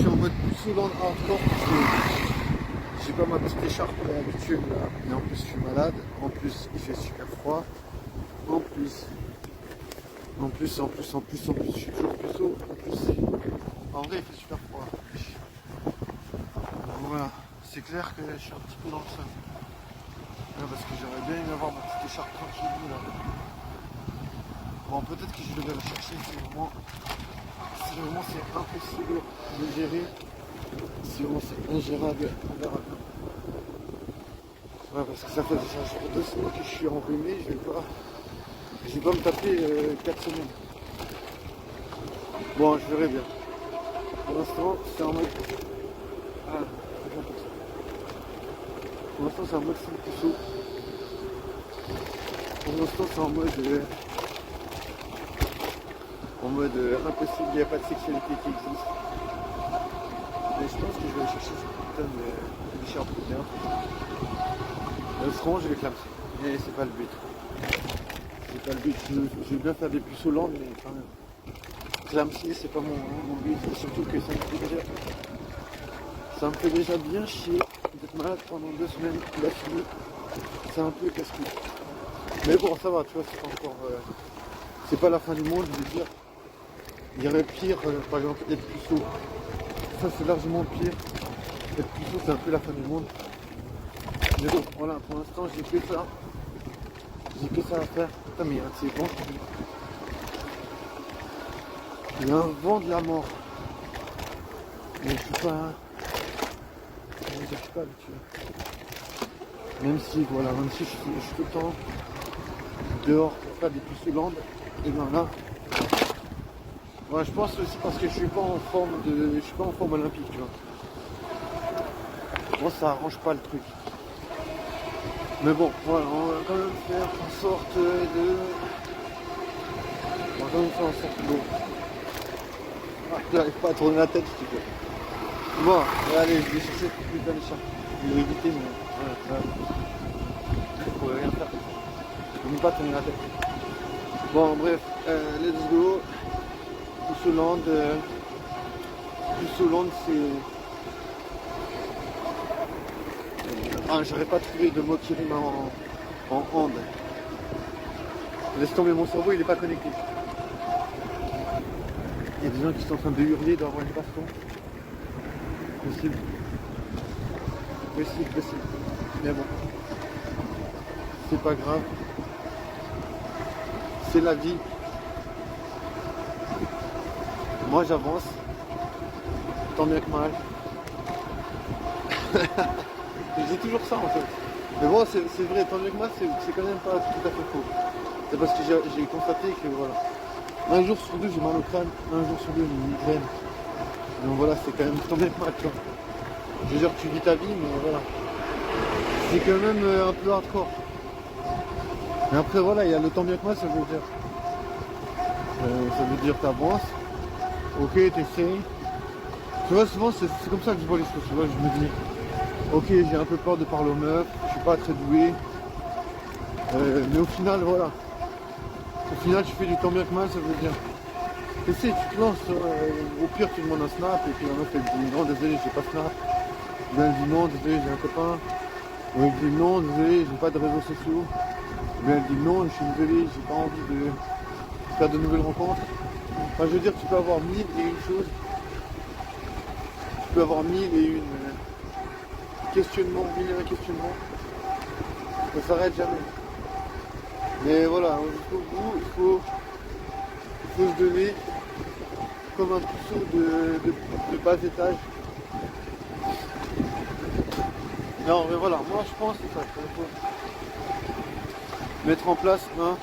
suis en mode plus lent hardcore parce que j'ai pas ma petite écharpe habituelle là. Et en plus je suis malade, en plus il fait super froid, en plus, je suis toujours plus haut, en plus, en vrai il fait super froid. Donc voilà, c'est clair que je suis un petit peu dans le sol. Parce que j'aurais bien aimé avoir ma petite écharpe tranquille là. Bon, peut-être que je devais la chercher si vraiment c'est impossible de gérer. Si vraiment c'est ingérable, on verra bien. Ouais, parce que ça fait déjà 2 semaines que je suis enrhumé, je vais pas me taper 4 semaines. Bon, je verrai bien. Pour l'instant, c'est en mode. Ah, pour l'instant, c'est en mode full puceau. Pour l'instant, c'est en mode impossible, il n'y a pas de sexualité qui existe. Mais je pense que je vais aller chercher cette putain d'écharpe bien. Franchement, je vais clamser. Mais c'est pas le but. C'est pas le but. Je vais bien faire des puceaux lentes, mais quand même. Clamser, c'est pas mon but. Et surtout que ça me fait déjà bien chier d'être malade pendant 2 semaines d'affilée. C'est un peu casse-couille. Mais bon, ça va, tu vois, c'est pas encore. C'est pas la fin du monde, je veux dire. Il y aurait pire, par exemple, être puceau. Ça, c'est largement pire. Être puceau, c'est un peu la fin du monde. Mais bon, voilà, pour l'instant, j'ai que ça. J'ai que ça à faire. Putain, mais il y a un de ces vents. Il y a un vent de la mort. Mais je suis pas. Je suis pas habitué. Même si, voilà, même si je suis tout le temps dehors pour faire des pucelandes, et ben là. Ouais, je pense aussi parce que je suis pas en forme olympique, tu vois. Moi, ça arrange pas le truc. Mais bon, voilà, on va quand même faire en sorte de. On va quand même faire en sorte de. Ah, j'arrive pas à tourner la tête, si tu veux. Bon, allez, je vais chercher plus dans les champs. Je vais éviter, mais voilà, ça. Je pourrais rien faire. Je peux même pas tourner la tête. Bon, bref, let's go. Puceland, c'est. Ah, j'aurais pas trouvé de mot qui rime en hand. Laisse tomber, mon cerveau, il est pas connecté. Il y a des gens qui sont en train de hurler, d'avoir une baston. Possible. Mais bon. C'est pas grave. C'est la vie. Moi j'avance. Tant bien que mal. J'ai toujours ça en fait. Mais bon, c'est vrai, tant bien que mal, c'est quand même pas tout à fait faux. C'est parce que j'ai constaté que voilà. Un jour sur 2 j'ai mal au crâne, un jour sur 2 j'ai une migraine. Donc voilà, c'est quand même tant bien que mal, tu vois. Je veux dire, tu vis ta vie, mais voilà. C'est quand même un peu hardcore. Mais après voilà, il y a le temps bien que mal, ça veut dire. Ça veut dire t'avances. Ok, t'essayes. Tu vois, souvent c'est comme ça que je vois les choses. Tu vois, je me dis, ok, j'ai un peu peur de parler aux meufs, je suis pas très doué. Mais au final, voilà. Au final, tu fais du temps bien que mal, ça veut dire. T'essayes, tu te lances. Au pire, tu demandes un snap, et puis la meuf elle dit non, désolé, j'ai pas snap. Ou bien elle dit non, désolé, j'ai un copain. Ou elle dit non, désolé, j'ai pas de réseaux sociaux. Ou bien elle dit non, je suis désolé, j'ai pas envie de faire de nouvelles rencontres. Enfin, je veux dire, tu peux avoir 1001 choses. Tu peux avoir 1001 questionnements, 1001 questionnements. Ça s'arrête jamais. Mais voilà, jusqu'au bout, il faut se donner comme un puceau de bas étage. Non, mais voilà, moi je pense que ça, il faut mettre en place un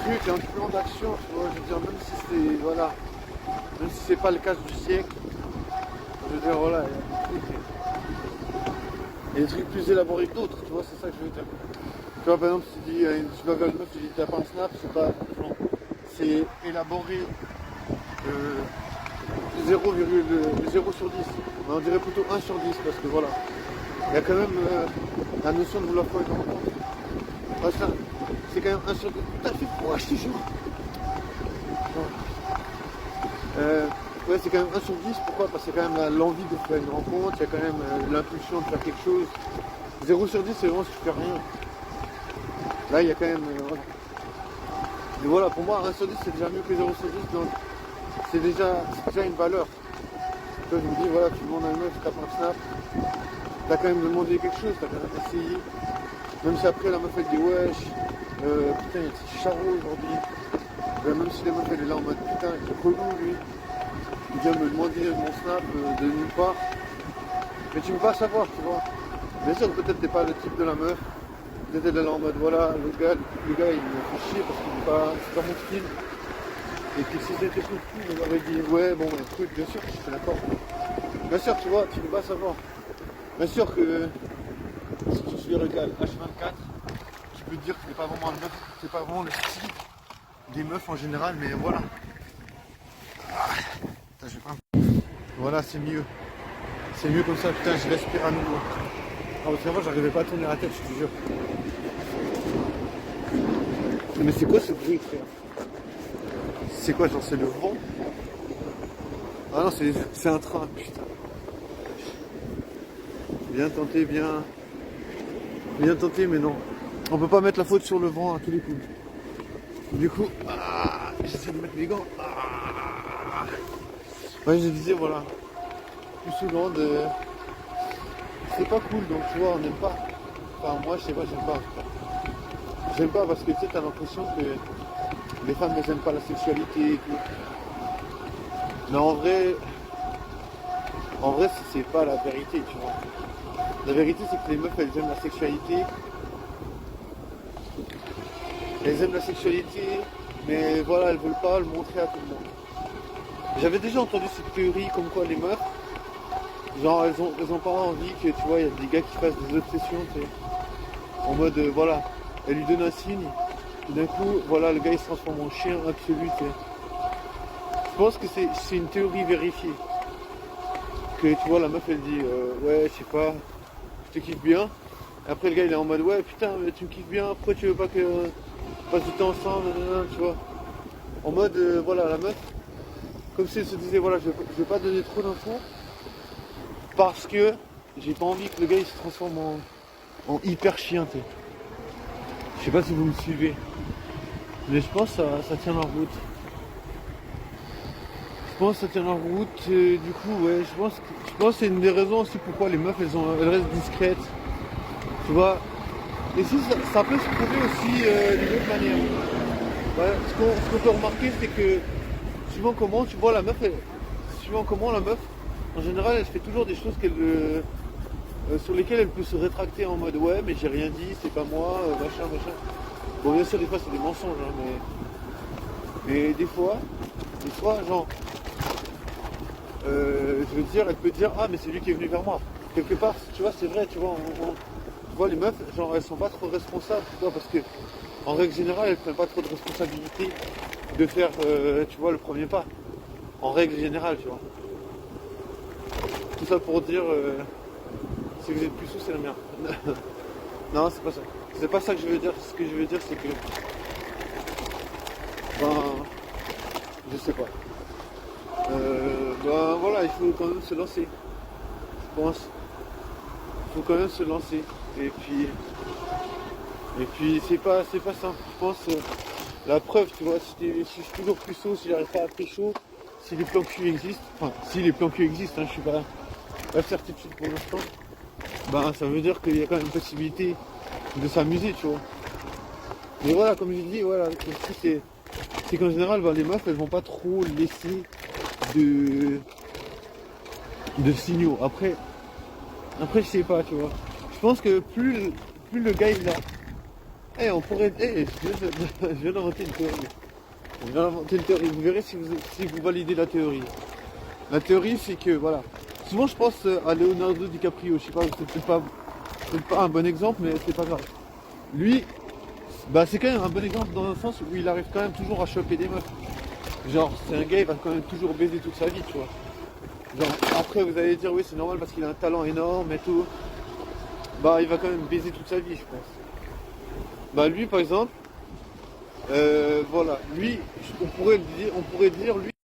truc, un plan d'action, tu vois, je veux dire, même si c'est, voilà, même si c'est pas le cas du siècle, je veux dire, voilà, il y a des trucs plus élaborés que d'autres, tu vois, c'est ça que je veux dire. Tu vois, par exemple, si tu dis, tu vas vers une meuf, tu dis, t'as pas un snap, c'est pas, genre, c'est élaboré 0,0 sur 10. Mais on dirait plutôt 1 sur 10, parce que voilà, il y a quand même la notion de vouloir faire une rencontre. C'est quand même 1 sur 10. T'as fait froid, je te jure. Ouais, c'est quand même 1 sur 10. Pourquoi? Parce qu'il y a quand même l'envie de faire une rencontre, il y a quand même l'impulsion de faire quelque chose. 0 sur 10, c'est vraiment si tu fais rien. Là, il y a quand même... voilà. Mais voilà, pour moi, 1 sur 10, c'est déjà mieux que 0 sur 10. Donc, c'est déjà une valeur. Toi, je me dis, voilà, tu demandes à une meuf, tu tapes un snap, t'as quand même demandé quelque chose, t'as quand même essayé. Même si après, la meuf, elle dit, wesh, putain, il est charreau aujourd'hui. Même si la meuf, elle est là en mode, putain, il est relou, lui. Il vient me demander mon snap de nulle part. Mais tu ne peux pas savoir, tu vois. Bien sûr, peut-être t'es pas le type de la meuf. Peut-être elle est là en mode, voilà, le gars, il me fait chier parce qu'il n'est pas, c'est pas mon style. Et puis si c'était tout le coup, on aurait dit, ouais, bon, écoute, bien sûr, je suis d'accord. Bien sûr, tu vois, tu ne peux pas savoir. Bien sûr que si tu suis le regardes H24, je peux te dire que c'est pas vraiment le meuf, c'est pas vraiment le style des meufs en général, mais voilà. Putain, je vais pas. Voilà, c'est mieux. C'est mieux comme ça, putain, je respire à nouveau. Ah, parce qu'avant, j'arrivais pas à tourner la tête, je te jure. Mais c'est quoi ce bruit, frère? C'est quoi, genre, c'est le vent? Ah non, c'est un train, putain. Bien tenté, bien tenté, mais non. On peut pas mettre la faute sur le vent à tous les coups. Du coup, j'essaie de mettre les gants. Ouais, je disais, voilà. Plus souvent de... C'est pas cool, donc tu vois, on n'aime pas. Enfin, moi, je sais pas, j'aime pas. J'aime pas parce que tu sais, t'as l'impression que les femmes, elles aiment pas la sexualité et tout. Mais en vrai, c'est pas la vérité, tu vois. La vérité, c'est que les meufs, elles aiment la sexualité. Elles aiment la sexualité, mais voilà, elles veulent pas le montrer à tout le monde. J'avais déjà entendu cette théorie comme quoi les meufs, genre, elles ont pas envie que, tu vois, il y a des gars qui fassent des obsessions, tu sais. En mode, voilà, elle lui donne un signe, et d'un coup, voilà, le gars, il se transforme en chien absolu, tu sais. Je pense que c'est une théorie vérifiée. Que tu vois, la meuf elle dit ouais, je sais pas, je te kiffe bien. Et après le gars il est en mode ouais, putain, mais tu me kiffes bien, pourquoi tu veux pas que on passe du temps ensemble, nanana, tu vois. En mode voilà, la meuf, comme si elle se disait voilà, je vais pas donner trop d'infos parce que j'ai pas envie que le gars il se transforme en hyper chien, tu sais. Je sais pas si vous me suivez, mais je pense que ça tient la route. Je pense que ça tient la route, du coup, ouais, je pense que c'est une des raisons aussi pourquoi les meufs, elles restent discrètes, tu vois. Et si ça peut se prouver aussi d'une autre manière. Ouais, ce qu'on peut remarquer, c'est que suivant comment, tu vois, suivant comment la meuf, en général, elle fait toujours des choses sur lesquelles elle peut se rétracter en mode ouais, mais j'ai rien dit, c'est pas moi, machin. Bon, bien sûr, des fois, c'est des mensonges, hein, mais des fois, genre, je veux dire, elle peut dire ah mais c'est lui qui est venu vers moi. Quelque part, tu vois, c'est vrai, tu vois, tu vois les meufs, genre elles sont pas trop responsables, tu vois, parce que en règle générale, elles prennent pas trop de responsabilité de faire, tu vois, le premier pas. En règle générale, tu vois. Tout ça pour dire, si vous êtes plus sous, c'est la merde. Non, c'est pas ça. C'est pas ça que je veux dire. Ce que je veux dire, c'est que, ben, je sais pas. Ben voilà, il faut quand même se lancer, je pense. Il faut quand même se lancer. Et puis c'est pas simple. Je pense la preuve, tu vois, si je suis toujours plus chaud, si j'arrive pas à pécho, si les plans cul existent, enfin si les plans cul existent, hein, je suis pas certitude pour l'instant, ben ça veut dire qu'il y a quand même une possibilité de s'amuser, tu vois. Mais voilà, comme je dis, voilà, le truc c'est qu'en général, ben, les meufs elles vont pas trop laisser de signaux. Après, je sais pas, tu vois. Je pense que plus le gars il a... on pourrait... je viens d'inventer une théorie. Vous verrez si vous validez la théorie. La théorie, c'est que, voilà. Souvent, je pense à Leonardo DiCaprio. Je sais pas, c'est peut-être pas un bon exemple, mais c'est pas grave. Lui, bah, c'est quand même un bon exemple dans le sens où il arrive quand même toujours à choper des meufs. Genre, c'est un gars, il va quand même toujours baiser toute sa vie, tu vois. Genre, après, vous allez dire, oui, c'est normal parce qu'il a un talent énorme et tout. Bah, il va quand même baiser toute sa vie, je pense. Bah, lui, par exemple, voilà, lui, on pourrait dire, lui,